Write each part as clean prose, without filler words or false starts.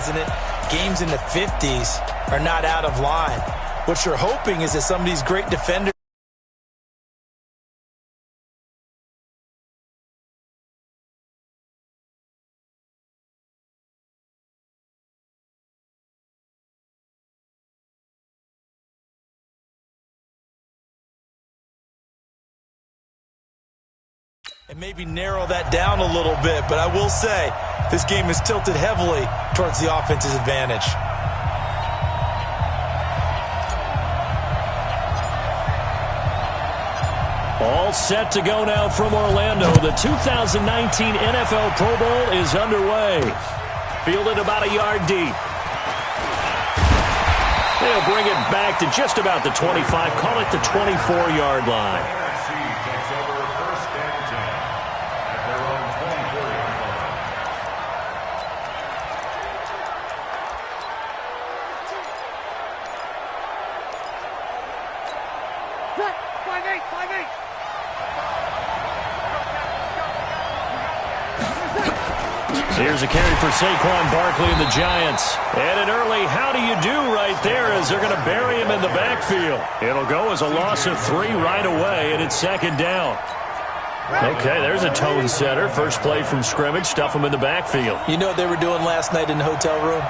hasn't it? Games in the 50s are not out of line. What you're hoping is that some of these great defenders and maybe narrow that down a little bit. But I will say, this game is tilted heavily towards the offense's advantage. All set to go now from Orlando. The 2019 NFL Pro Bowl is underway. Fielded about a yard deep. They'll bring it back to just about the 25, call it the 24-yard line. Here's a carry for Saquon Barkley and the Giants. And an early how do you do right there as they're going to bury him in the backfield. It'll go as a loss of 3 right away, and it's second down. Okay, there's a tone setter. First play from scrimmage, stuff him in the backfield. You know what they were doing last night in the hotel room?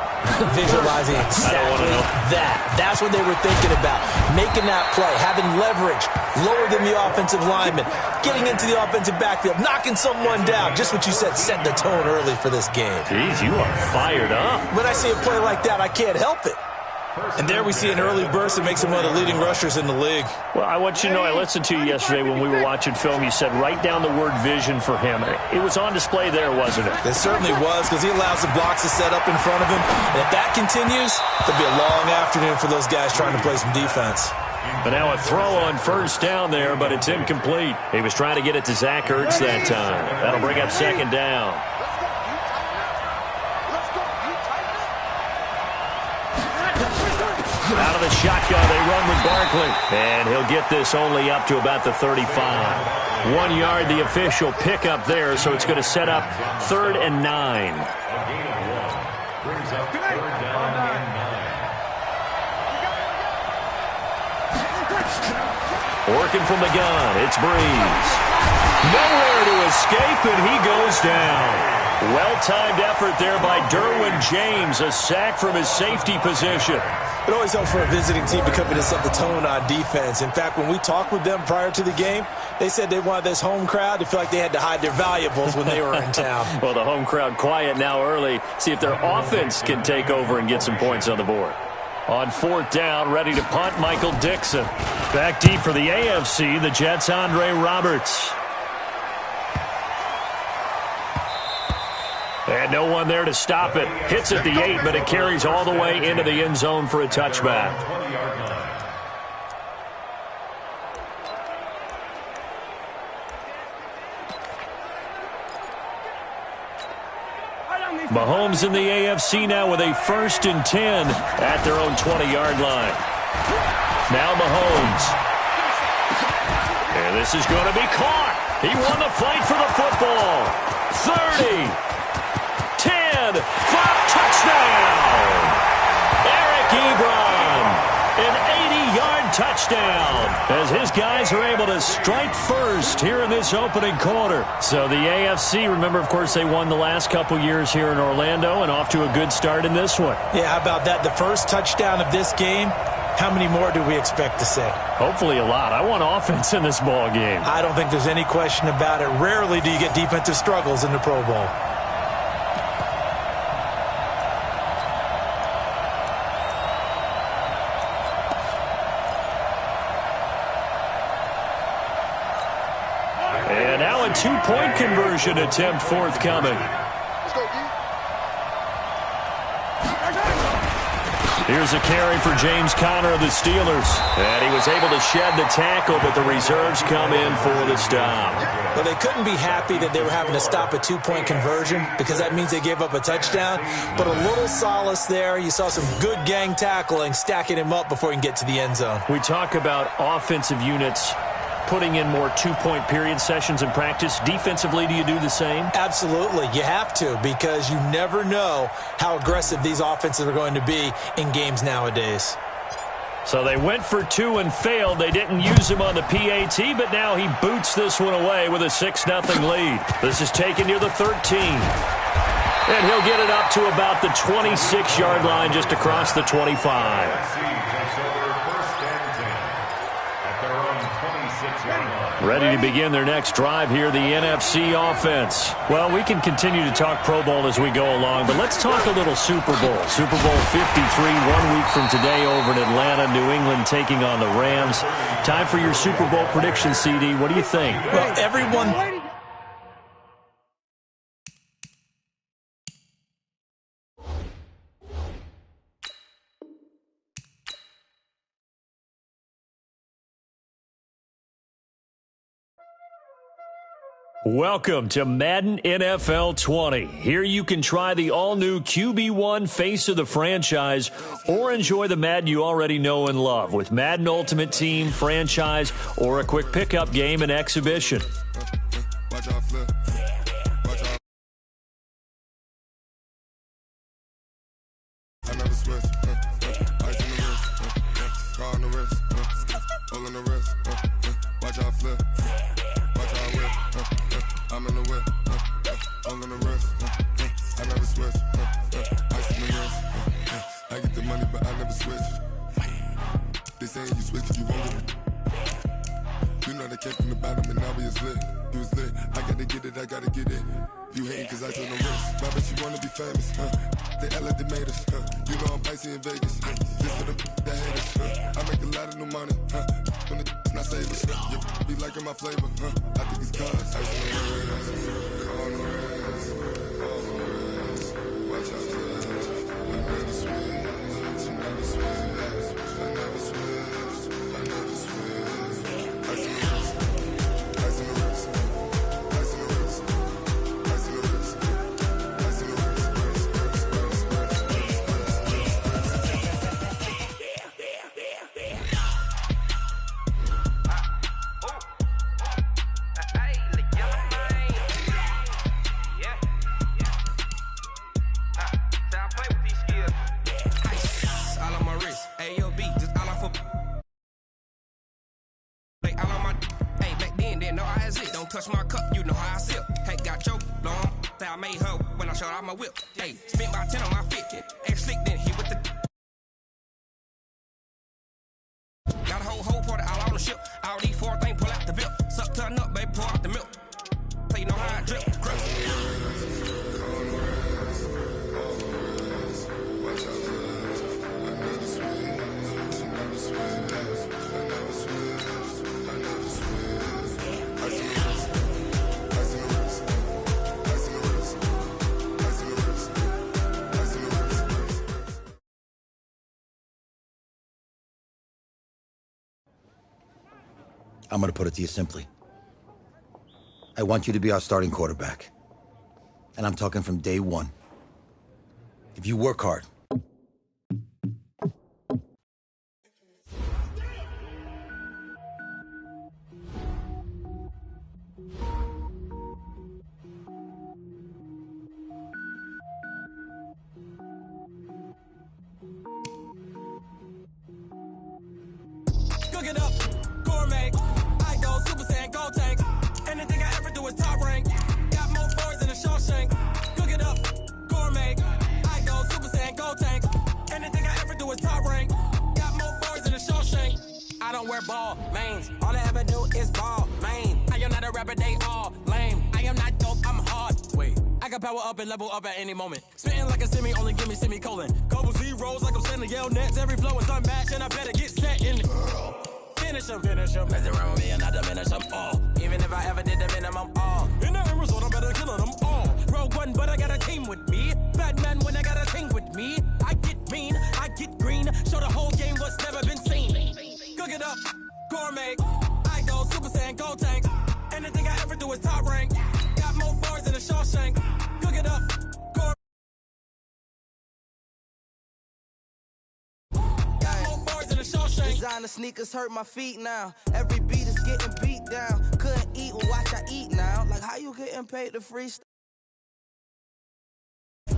Visualizing exactly that. That's what they were thinking about. Making that play, having leverage, lower than the offensive lineman, getting into the offensive backfield, knocking someone down. Just what you said, set the tone early for this game. Jeez, you are fired up. When I see a play like that, I can't help it. And there we see an early burst that makes him one of the leading rushers in the league. Well, I want you to know, I listened to you yesterday when we were watching film. You said write down the word vision for him. It was on display there, wasn't it? It certainly was, because he allows the blocks to set up in front of him. And if that continues, it'll be a long afternoon for those guys trying to play some defense. But now a throw on first down there, but it's incomplete. He was trying to get it to Zach Ertz that time. That'll bring up second down. Out of the shotgun, they run with Barkley. And he'll get this only up to about the 35. 1 yard, the official pickup there, so it's going to set up 3rd and 9. Working from the gun, it's Breeze. Nowhere to escape, and he goes down. Well-timed effort there by Derwin James, a sack from his safety position. It always helps for a visiting team to come in and set the tone on defense. In fact, when we talked with them prior to the game, they said they wanted this home crowd to feel like they had to hide their valuables when they were in town. Well, the home crowd quiet now early. See if their offense can take over and get some points on the board. On 4th down, ready to punt, Michael Dixon. Back deep for the AFC, the Jets' Andre Roberts. And no one there to stop it. Hits at the 8, but it carries all the way into the end zone for a touchback. Mahomes in the AFC now with a 1st and 10 at their own 20-yard line. Now Mahomes. And this is going to be caught. He won the fight for the football. 30. 10, 5, touchdown! Eric Ebron, an 80-yard touchdown as his guys are able to strike first here in this opening quarter. So the AFC, remember, of course, they won the last couple years here in Orlando and off to a good start in this one. Yeah, how about that? The first touchdown of this game. How many more do we expect to see? Hopefully a lot. I want offense in this ball game. I don't think there's any question about it. Rarely do you get defensive struggles in the Pro Bowl. And now a 2-point conversion attempt forthcoming. Here's a carry for James Conner of the Steelers. And he was able to shed the tackle, but the reserves come in for the stop. Well, they couldn't be happy that they were having to stop a 2-point conversion because that means they gave up a touchdown. But a little solace there. You saw some good gang tackling, stacking him up before he can get to the end zone. We talk about offensive units putting in more two-point period sessions in practice. Defensively, do you do the same? Absolutely. You have to, because you never know how aggressive these offenses are going to be in games nowadays. So they went for two and failed. They didn't use him on the PAT, but now he boots this one away with a 6-0 lead. This is taken near the 13. And he'll get it up to about the 26-yard line, just across the 25. Ready to begin their next drive here, the NFC offense. Well, we can continue to talk Pro Bowl as we go along, but let's talk a little Super Bowl. Super Bowl 53, 1 week from today over in Atlanta, New England taking on the Rams. Time for your Super Bowl prediction, CD. What do you think? Well, everyone... Welcome to Madden NFL 20. Here you can try the all-new QB1 face of the franchise or enjoy the Madden you already know and love with Madden Ultimate Team, franchise, or a quick pickup game and exhibition. Touch my cup, you know how I sip. Hey, got your long. I made her when I showed out my whip. Hey, spent about 10 on my 50. Ex-slick, then hit with the. Got a whole party all on the ship. All these four things pull out the bip. Suck, turn up, baby, pour out the milk. So you know how I drip. I'm going to put it to you simply. I want you to be our starting quarterback. And I'm talking from day one. If you work hard, cook it up, gourmet. I go Super Saiyan, go tank. Anything I ever do is top rank. Got more boys in the Shawshank. Cook it up, gourmet. I go Super Saiyan, go tank. Anything I ever do is top rank. Got more boys in the Shawshank. I don't wear ball mains. All I ever do is ball main. I am not a rapper, they all lame. I am not dope, I'm hard. Wait, I can power up and level up at any moment. Spitting like a semi, only give me semicolon. Couple zeros like I'm sending yell nets. Every flow is unmatched and I better get set in. Finish them. Mess around with me and I diminish them all. Even if I ever did the minimum, all. In the end result, I better kill them all. Rogue One, but I got a team with me. Batman when I got a team with me. I get mean, I get green. Show the whole game what's never been seen. Cook it up, gourmet. I go Super Saiyan, go tank. Anything I ever do is top rank. Got more bars in the Shawshank. Cook it up, gourmet. Got more bars in the Shawshank. Designer sneakers hurt my feet now. Every beat is getting beat down. Couldn't eat, well, watch I eat now. Like, how you getting paid to freestyle?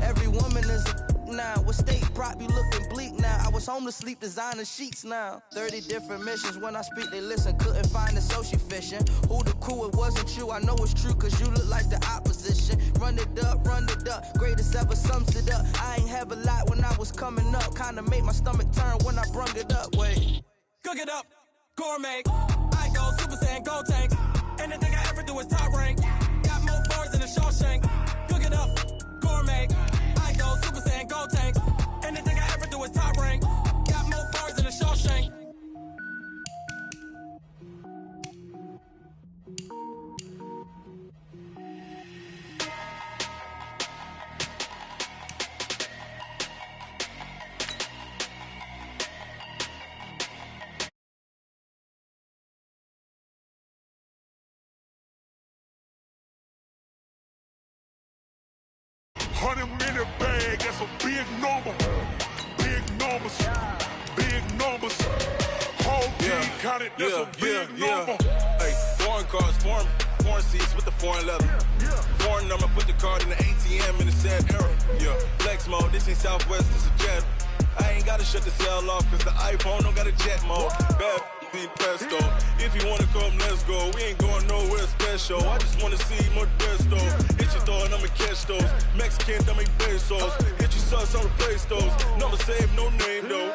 Every woman is a now. With state prop, you looking bleak now. I was home to sleep, designer sheets now. 30 different missions. When I speak, they listen. Couldn't find it, so she fishing. Who the crew? It wasn't you. I know it's true, cause you look like the opposition. Run it up, greatest ever sums it up. I ain't have a lot when I was coming up. Kinda made my stomach turn when I brung it up. Wait. Cook it up, gourmet. I go Super Saiyan, go tank. Anything I ever do is top rank. Got more bars than a Shawshank. Cook it up, gourmet. I go Super Saiyan, go tank. Anything I ever do is top rank. Got more bars than a Shawshank. $100 bag, that's a big number. Big numbers, big numbers. Whole team counted, that's a big number. Hey, foreign cars, foreign seats with the foreign leather. Foreign number, put the card in the ATM in the sad era. Yeah, flex mode, this ain't Southwest, this a jet. I ain't gotta shut the cell off, cause the iPhone don't got a jet mode. Bad be pesto. If you wanna come, let's go. We ain't going nowhere special. I just wanna see more desto. Hit your door and I'ma catch those. Mexican, dummy pesos. Hit your sus, I'll replace those. Number saved, no name though.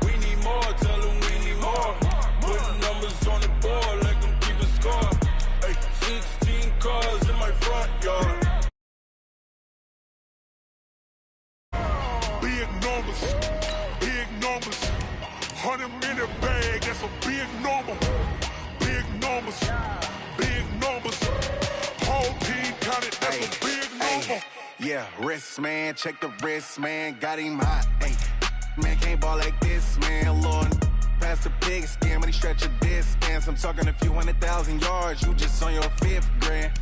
We need more, tell them we need more. Putting numbers on the board, like them keep a score. Hey, 16 cars in my front yard. Big numbers, big numbers. $100 bag, that's a big number. Big numbers, big numbers. Whole team counted, that's a big number. Yeah, wrist man, check the wrist man, got him hot. Ay, man can't ball like this, man. Lord, past the pig skin when he stretch a distance. I'm talking a few 100,000 yards, you just on your 5th grand.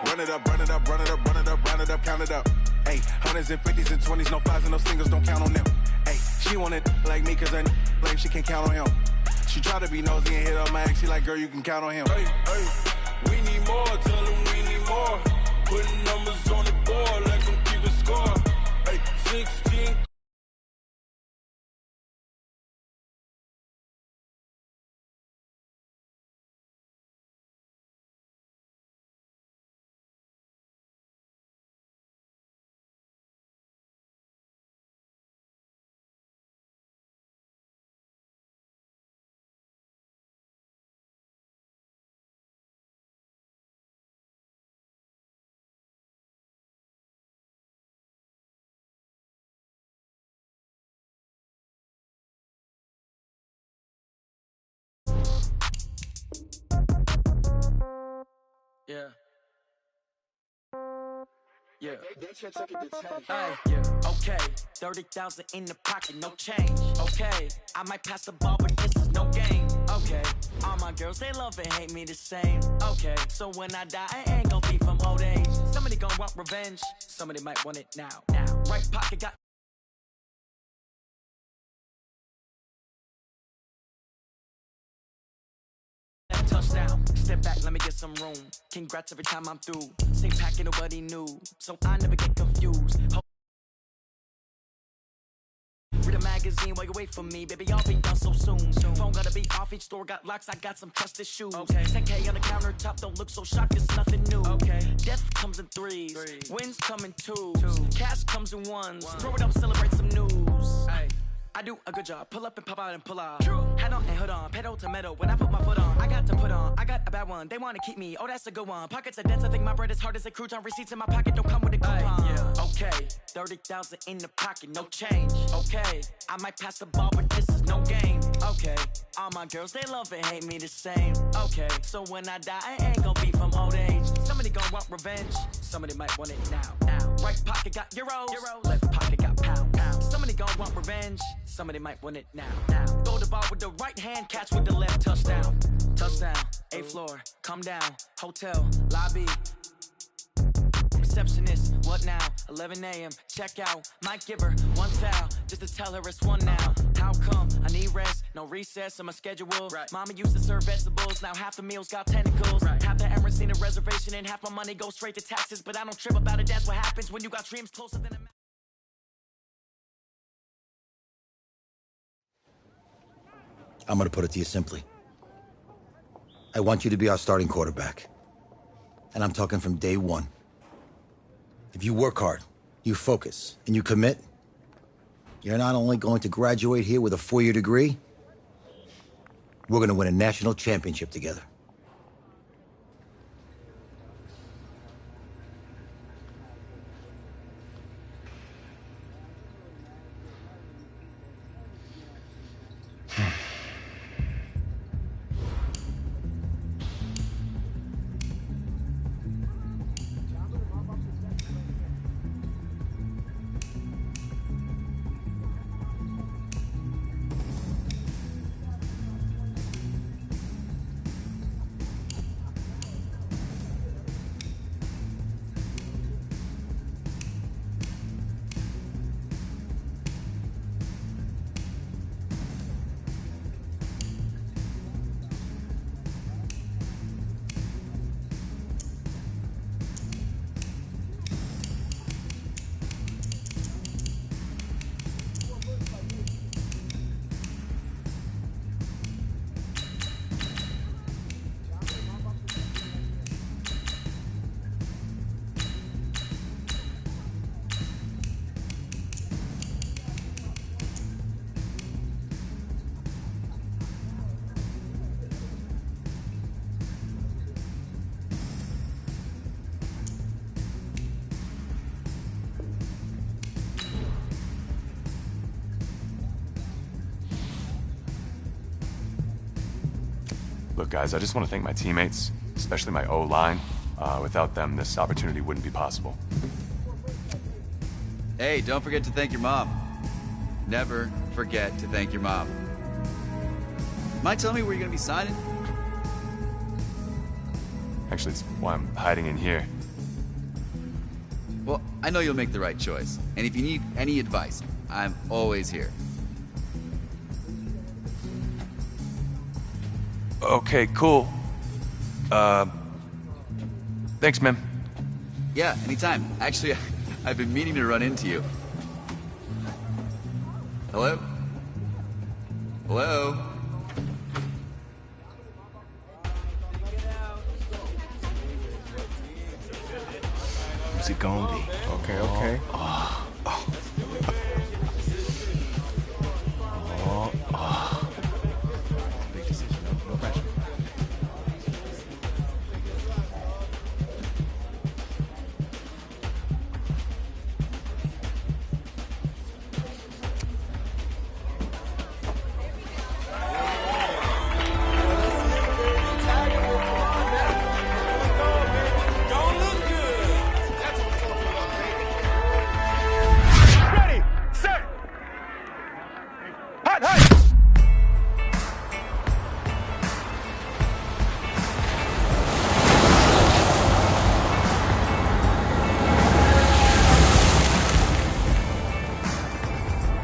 Run it up, run it up, run it up, run it up, run it up, count it up. Ay, hundreds and 50s and 20s, no 5s and no singles, don't count on them. Ay, she wanted like me cause her lame, she can't count on him. She tried to be nosy and hit up my ex, she like, girl, you can count on him. Hey, we need more, tell them we need more. Putting numbers on the board, like them keep a score. Hey, 16. Yeah. Yeah. Yeah. Okay. 30,000 in the pocket, no change. Okay. I might pass the ball, but this is no game. Okay. All my girls, they love and hate me the same. Okay. So when I die, I ain't gon' be from old age. Somebody gon' want revenge. Somebody might want it now. Right pocket got. Touchdown, step back, let me get some room. Congrats every time I'm through. Same packet, nobody knew, so I never get confused. Read a magazine while you wait for me, baby, I'll be done so soon. Phone gotta be off, each store got locks, I got some trusted shoes. Okay. 10K on the countertop, don't look so shocked, it's nothing new. Okay. Death comes in threes, wins come in twos. Cash comes in ones, throw it up, celebrate some news. Ay. I do a good job, pull up and pop out and pull out. Head on and hood on, pedal to metal, when I put my foot on, I got to put on, I got a bad one, they wanna keep me, oh that's a good one. Pockets are dense, I think my bread is hard as a crouton, receipts in my pocket don't come with a coupon. Yeah. Okay, 30,000 in the pocket, no change. Okay, I might pass the ball, but this is no game. Okay, all my girls, they love and hate me the same. Okay, so when I die, I ain't gon' be from old age. Somebody gon' want revenge, somebody might want it now. Right pocket got euros, left pocket got pounds. Somebody gon' want revenge, somebody might want it now. Throw the ball with the right hand, catch with the left, touchdown. Touchdown, 8th floor, come down, hotel, lobby. receptionist. What now? 11 a.m. Check out. Might give her one foul just to tell her it's one now. How come? I need rest. No recess on my schedule. Right. Mama used to serve vegetables. Now half the meals got tentacles. Right. Half the Emirates seen a reservation and half my money goes straight to taxes. But I don't trip about it. That's what happens when you got dreams closer than a... I'm going to put it to you simply. I want you to be our starting quarterback. And I'm talking from day one. If you work hard, you focus, and you commit, you're not only going to graduate here with a 4-year degree, we're going to win a national championship together. Look, guys, I just want to thank my teammates, especially my O-line. Without them, this opportunity wouldn't be possible. Hey, don't forget to thank your mom. Never forget to thank your mom. Mind telling me where you're gonna be signing? Actually, it's why I'm hiding in here. Well, I know you'll make the right choice. And if you need any advice, I'm always here. Okay, cool. Thanks, man. Yeah, anytime. Actually, I've been meaning to run into you. Hello? Hello? Who's it gonna be? Okay, okay. Big decision, no pressure.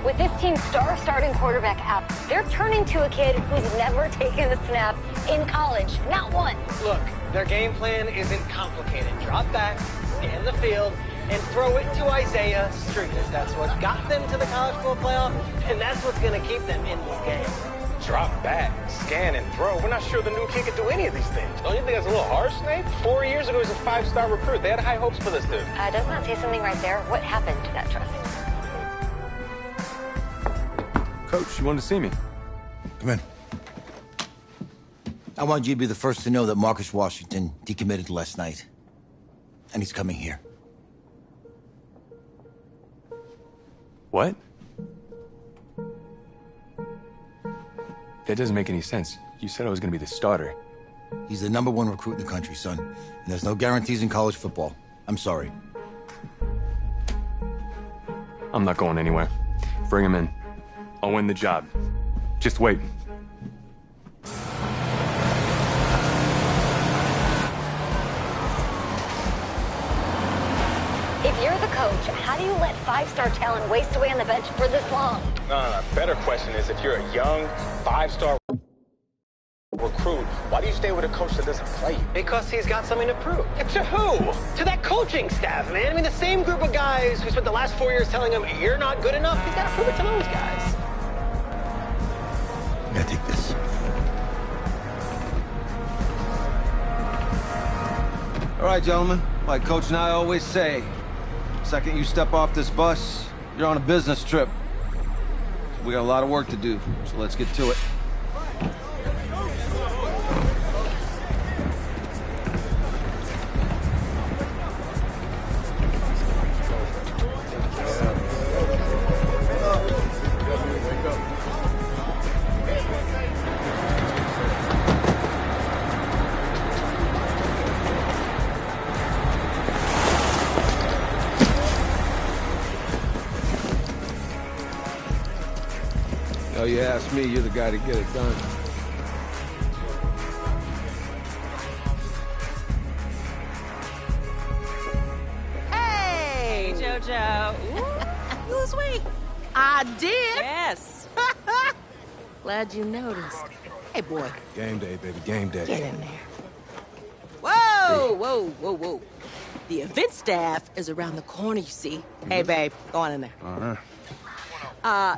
With this team's starting quarterback out, they're turning to a kid who's never taken a snap in college. Not one. Look, their game plan isn't complicated. Drop back, scan the field, and throw it to Isaiah Street. That's what got them to the college football playoff, and that's what's going to keep them in this game. Drop back, scan, and throw. We're not sure the new kid can do any of these things. Don't you think that's a little harsh, Nate? 4 years ago, he was a 5-star recruit. They had high hopes for this dude. Does not say something right there. What happened to that trust? Coach, you wanted to see me. Come in. I want you to be the first to know that Marcus Washington decommitted last night. And he's coming here. What? That doesn't make any sense. You said I was gonna be the starter. He's the #1 recruit in the country, son. And there's no guarantees in college football. I'm sorry. I'm not going anywhere. Bring him in. I'll win the job. Just wait. coach. How do you let five-star talent waste away on the bench for this long? No. Better question is, if you're a young, five-star recruit, why do you stay with a coach that doesn't play you? Because he's got something to prove. Yeah, to who? To that coaching staff, man. I mean, the same group of guys who spent the last 4 years telling him, you're not good enough, he's got to prove it to those guys. I gotta take this. All right, gentlemen. Like Coach and I always say, second you step off this bus, you're on a business trip. We got a lot of work to do, so let's get to it. Oh, you ask me, you're the guy to get it done. Hey, JoJo. You lose weight. I did. Yes. Glad you noticed. Hey, boy. Game day, baby, game day. Get in there. Whoa. The event staff is around the corner, you see. Hey, babe, go on in there. Uh-huh.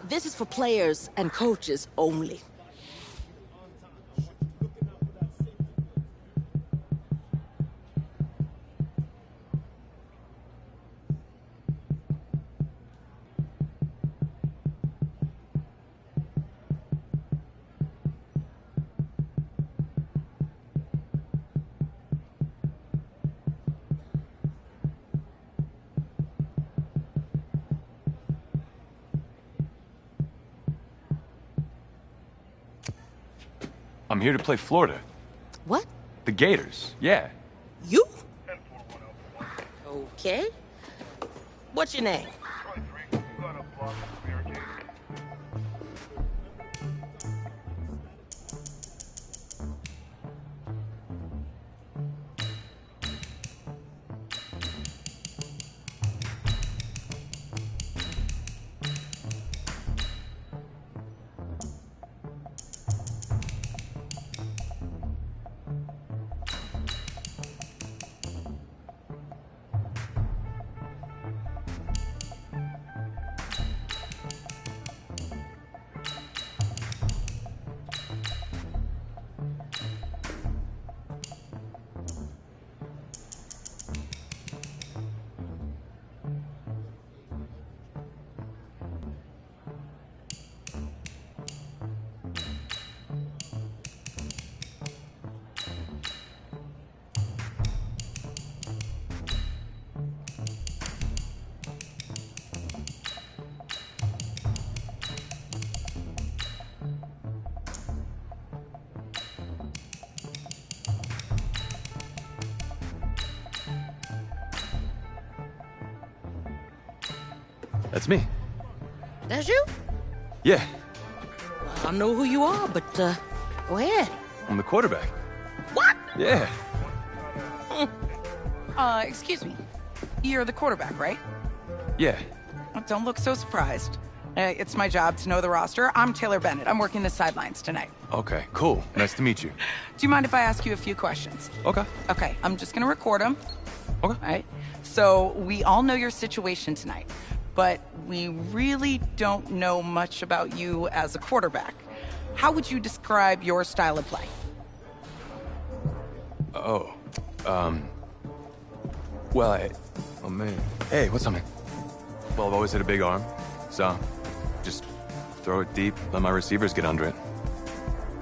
This is for players and coaches only. I'm here to play Florida. What? The Gators, yeah. You? Okay. What's your name? That's me. That's you? Yeah, Well, I don't know who you are, but, go ahead. I'm the quarterback. What? Yeah. Excuse me. You're the quarterback, right? Yeah. Don't look so surprised. It's my job to know the roster. I'm Taylor Bennett. I'm working the sidelines tonight. Okay, cool. Nice to meet you. Do you mind if I ask you a few questions? Okay. Okay, I'm just gonna record them. Okay. All right? So, we all know your situation tonight, but we really don't know much about you as a quarterback. How would you describe your style of play? Oh man. Hey, what's up, man? Well, I've always had a big arm, so just throw it deep, let my receivers get under it.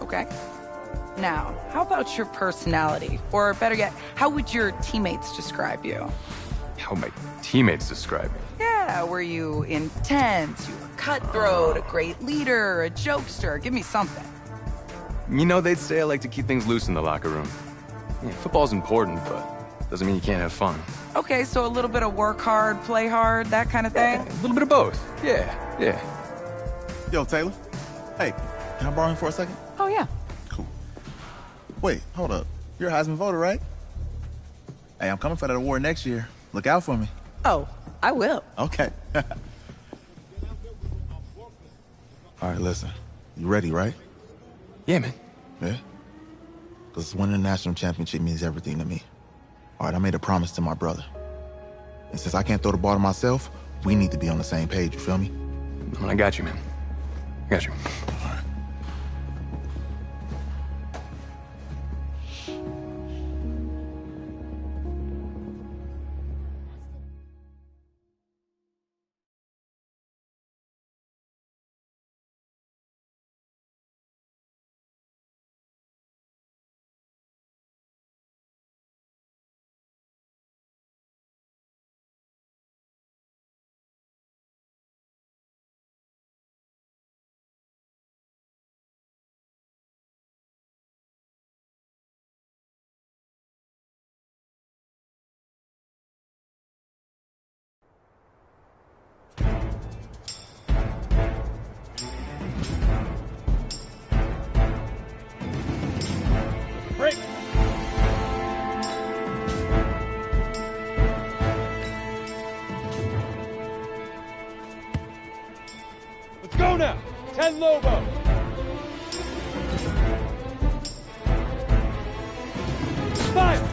Okay. Now, how about your personality? Or better yet, how would your teammates describe you? How my teammates describe me. Yeah, were you intense? You were cutthroat, a great leader, a jokester? Give me something. You know, they'd say I like to keep things loose in the locker room. Yeah, football's important, but doesn't mean you can't have fun. Okay, so a little bit of work hard, play hard, that kind of thing? Yeah, a little bit of both. Yeah. Yo, Taylor. Hey, can I borrow him for a second? Oh, yeah. Cool. Wait, hold up. You're a Heisman voter, right? Hey, I'm coming for that award next year. Look out for me. Oh, I will. Okay. All right, listen. You ready, right? Yeah, man. Yeah? Because winning the national championship means everything to me. All right, I made a promise to my brother. And since I can't throw the ball to myself, we need to be on the same page, you feel me? I got you, man. I got you. All right. Break. Let's go now. 10 Lobo. Fire.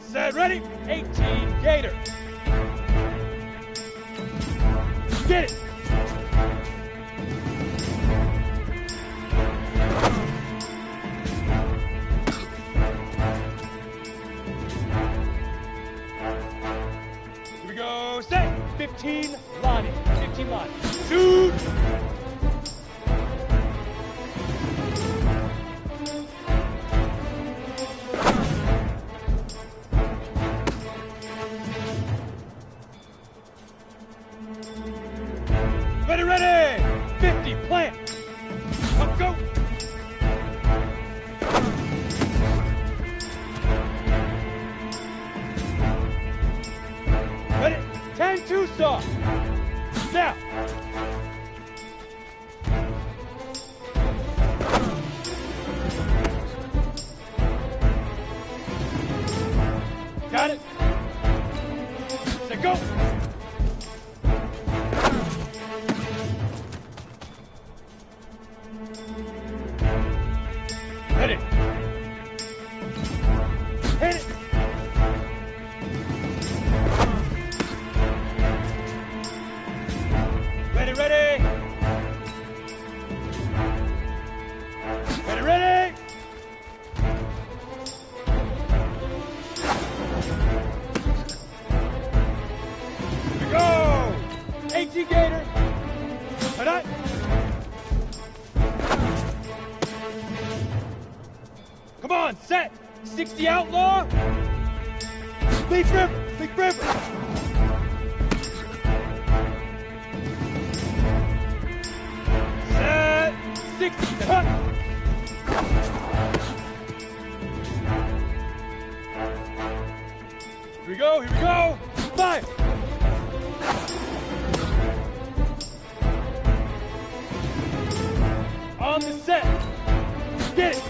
Set, ready? 18 Gator. Get it! Here we go, set! 15 Lonnie. 15 Lonnie. Shoot! Ready, ready! 50, plant! Up, go! Ready? 10, Tucson! Now! Got it! Set, go! Hit it! Hit it! Ready, ready! Ready, ready! Here we go! 18 Gator! Tonight! Come on, set! 60 Outlaw! Leaf River! Leaf River! Set! 60! Cut! Here we go, here we go! Fire! On the set! Get it!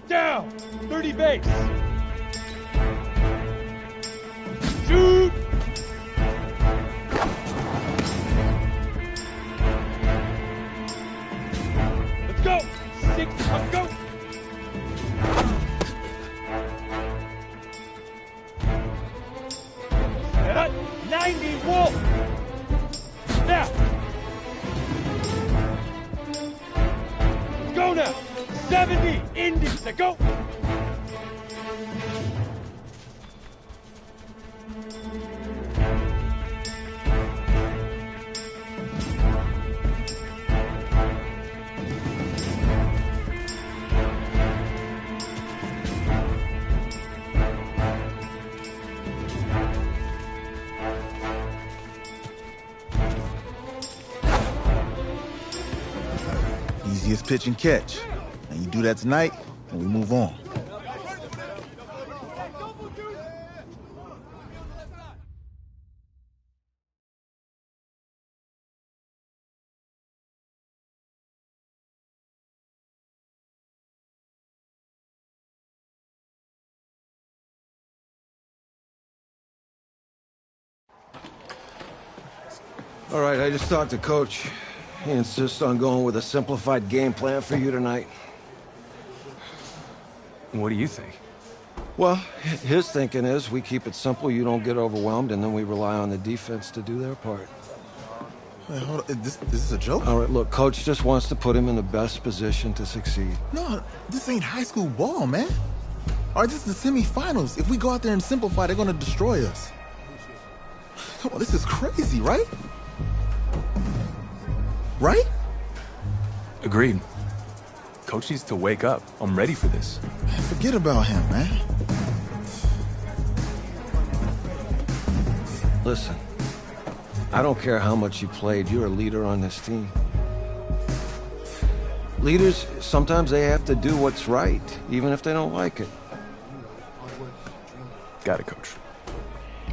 Down! 30 base! Shoot! Let's go! 60, let's go! Set up! 90 Wolf! Now! Let's go now! 70 Indy! Set, go! Easiest pitch and catch. And you do that tonight, and we move on. All right, I just talked to Coach. He insists on going with a simplified game plan for you tonight. What do you think? Well, his thinking is we keep it simple, you don't get overwhelmed, and then we rely on the defense to do their part. Wait, hold on. Is this a joke? All right, look, Coach just wants to put him in the best position to succeed. No, this ain't high school ball, man. All right, this is the semifinals. If we go out there and simplify, they're gonna destroy us. Come on, this is crazy, right? Right? Agreed. Coach needs to wake up. I'm ready for this. Man, forget about him, man. Listen, I don't care how much you played, you're a leader on this team. Leaders, sometimes they have to do what's right, even if they don't like it. Got it, Coach.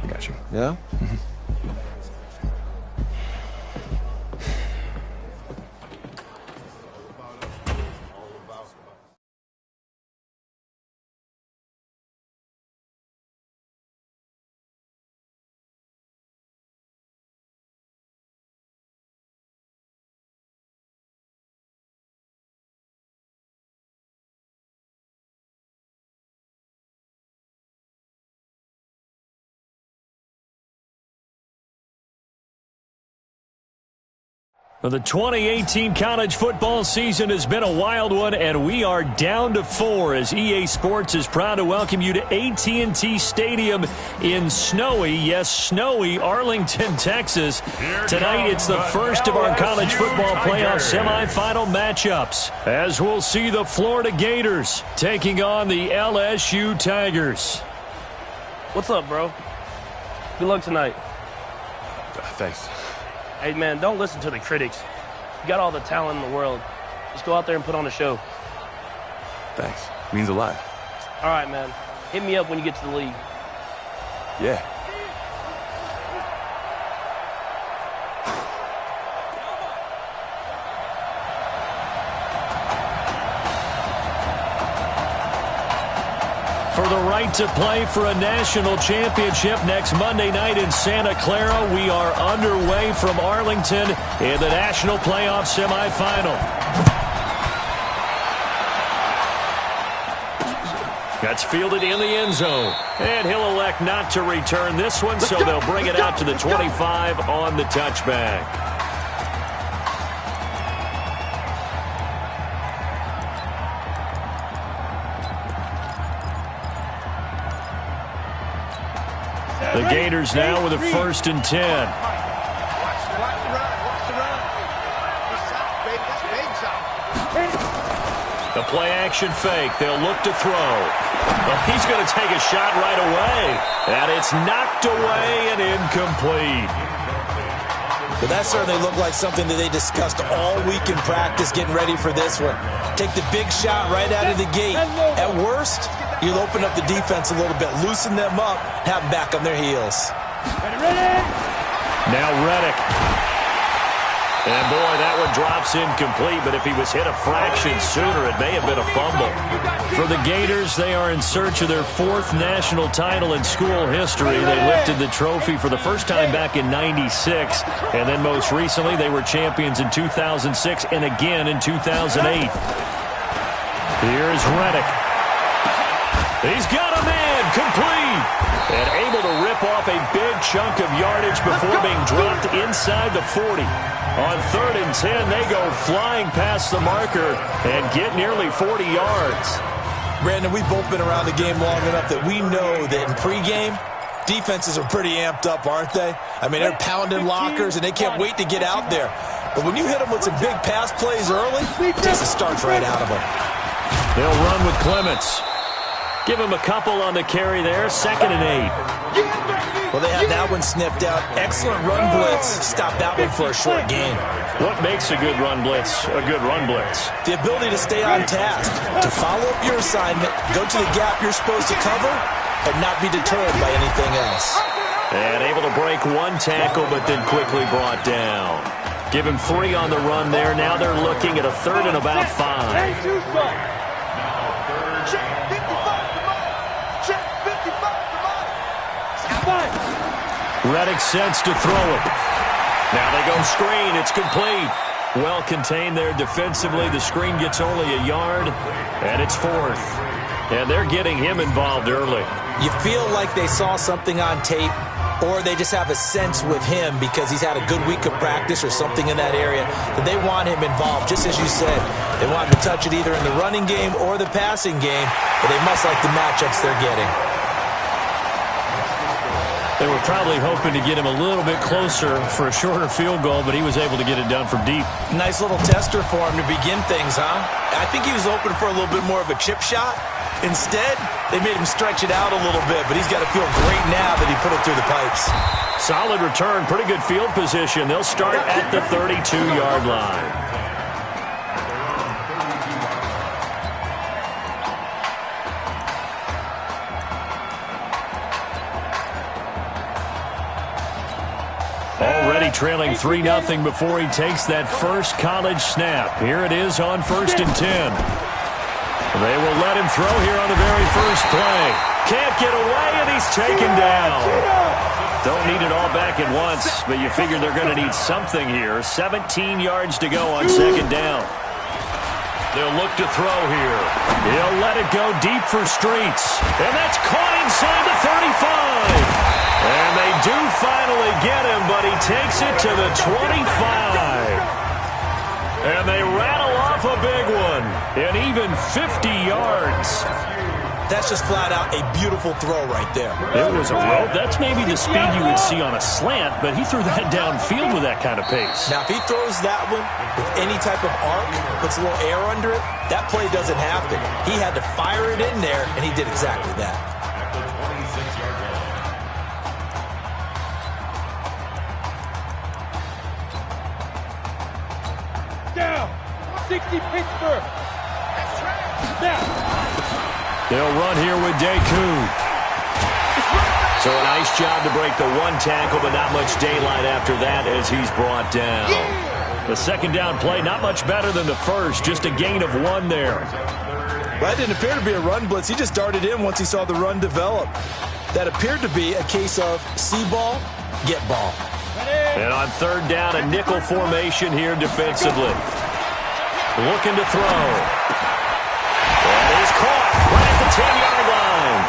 I got you. Yeah? Well, the 2018 college football season has been a wild one, and we are down to 4 as EA Sports is proud to welcome you to AT&T Stadium in snowy, yes, snowy Arlington, Texas. Tonight, it's the first of our college football playoff semifinal matchups, as we'll see the Florida Gators taking on the LSU Tigers. What's up, bro? Good luck tonight. Thanks. Hey, man, don't listen to the critics. You got all the talent in the world. Just go out there and put on a show. Thanks. Means a lot. All right, man. Hit me up when you get to the league. Yeah. For the right to play for a national championship next Monday night in Santa Clara, we are underway from Arlington in the national playoff semifinal. That's fielded in the end zone. And he'll elect not to return this one, so they'll bring it out to the 25 on the touchback. The Gators now with a 1st and 10. The play action fake. They'll look to throw. Well, he's going to take a shot right away. And it's knocked away and incomplete. But that certainly looked like something that they discussed all week in practice getting ready for this one. Take the big shot right out of the gate. At worst, you'll open up the defense a little bit, loosen them up, have them back on their heels. Now Reddick. And boy, that one drops incomplete, but if he was hit a fraction sooner, it may have been a fumble. For the Gators, they are in search of their 4th national title in school history. They lifted the trophy for the first time back in '96, and then most recently they were champions in 2006 and again in 2008. Here's Reddick. He's got a man, complete, and able to rip off a big chunk of yardage before being dropped inside the 40. On 3rd and 10, they go flying past the marker and get nearly 40 yards. Brandon, we've both been around the game long enough that we know that in pregame, defenses are pretty amped up, aren't they? I mean, they're pounding lockers, and they can't wait to get out there. But when you hit them with some big pass plays early, it takes the starch right out of them. They'll run with Clements. Give him a couple on the carry there, 2nd and 8. Well, they had that one sniffed out. Excellent run blitz. Stop that one for a short gain. What makes a good run blitz a good run blitz? The ability to stay on task, to follow up your assignment, go to the gap you're supposed to cover, and not be deterred by anything else. And able to break one tackle, but then quickly brought down. Give him 3 on the run there. Now they're looking at a 3rd and about 5. Reddick sets to throw it. Now they go screen. It's complete. Well contained there defensively. The screen gets only a yard, and it's 4th. And they're getting him involved early. You feel like they saw something on tape, or they just have a sense with him because he's had a good week of practice or something in that area that they want him involved. Just as you said, they want him to touch it either in the running game or the passing game, but they must like the matchups they're getting. They were probably hoping to get him a little bit closer for a shorter field goal, but he was able to get it done from deep. Nice little tester for him to begin things, huh? I think he was hoping for a little bit more of a chip shot. Instead, they made him stretch it out a little bit, but he's got to feel great now that he put it through the pipes. Solid return, pretty good field position. They'll start at the 32-yard line. Already trailing 3-0 before he takes that first college snap. Here it is on 1st and 10. They will let him throw here on the very first play. Can't get away, and he's taken down. Don't need it all back at once, but you figure they're going to need something here. 17 yards to go on 2nd down. They'll look to throw here. He'll let it go deep for Streets. And that's caught inside the 35. And they do finally get him, but he takes it to the 25. And they rattle off a big one. And even 50 yards. That's just flat out a beautiful throw right there. It was a rope. That's maybe the speed you would see on a slant, but he threw that downfield with that kind of pace. Now, if he throws that one with any type of arc, puts a little air under it, that play doesn't happen. He had to fire it in there, and he did exactly that. Down. 60 Pittsburgh. Down. They'll run here with Deku. So a nice job to break the one tackle, but not much daylight after that as he's brought down. The 2nd down play, not much better than the first, just a gain of 1 there. That didn't appear to be a run blitz. He just darted in once he saw the run develop. That appeared to be a case of see ball, get ball. And on 3rd down, a nickel formation here defensively. Looking to throw. And he's caught right at the 10-yard line.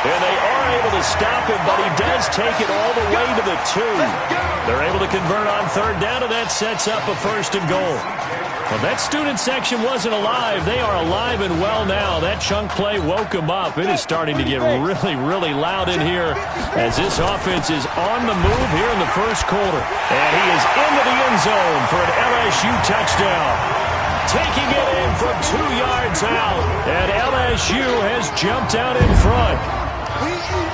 And they are able to stop him, but he does take it all the way to the 2. They're able to convert on 3rd down, and that sets up a 1st and goal. Well, that student section wasn't alive. They are alive and well now. That chunk play woke them up. It is starting to get really, really loud in here as this offense is on the move here in the first quarter. And he is into the end zone for an LSU touchdown. Taking it in from 2 yards out, and LSU has jumped out in front.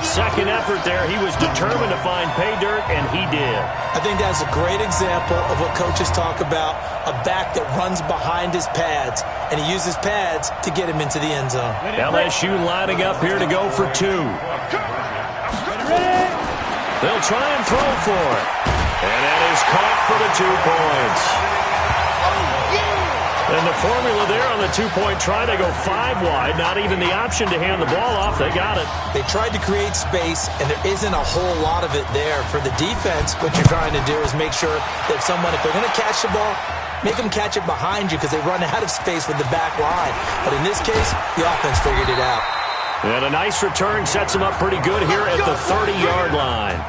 Second effort there, he was determined to find pay dirt, and he did. I think that's a great example of what coaches talk about, a back that runs behind his pads, and he uses pads to get him into the end zone. LSU lining up here to go for 2. They'll try and throw for it, and that is caught for the 2 points. And the formula there on the 2-point try, they go 5 wide. Not even the option to hand the ball off. They got it. They tried to create space, and there isn't a whole lot of it there. For the defense, what you're trying to do is make sure that if they're going to catch the ball, make them catch it behind you because they run out of space with the back line. But in this case, the offense figured it out. And a nice return sets them up pretty good here at the 30-yard line.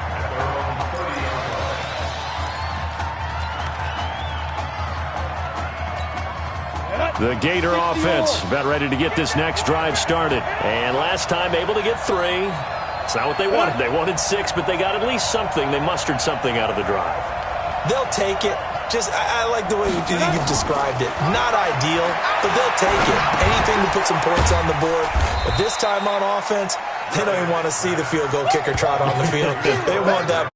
The Gator offense about ready to get this next drive started. And last time able to get 3. It's not what they wanted. They wanted 6, but they got at least something. They mustered something out of the drive. They'll take it. I like the way you described it. Not ideal, but they'll take it. Anything to put some points on the board. But this time on offense, they don't even want to see the field goal kicker trot on the field. They want that.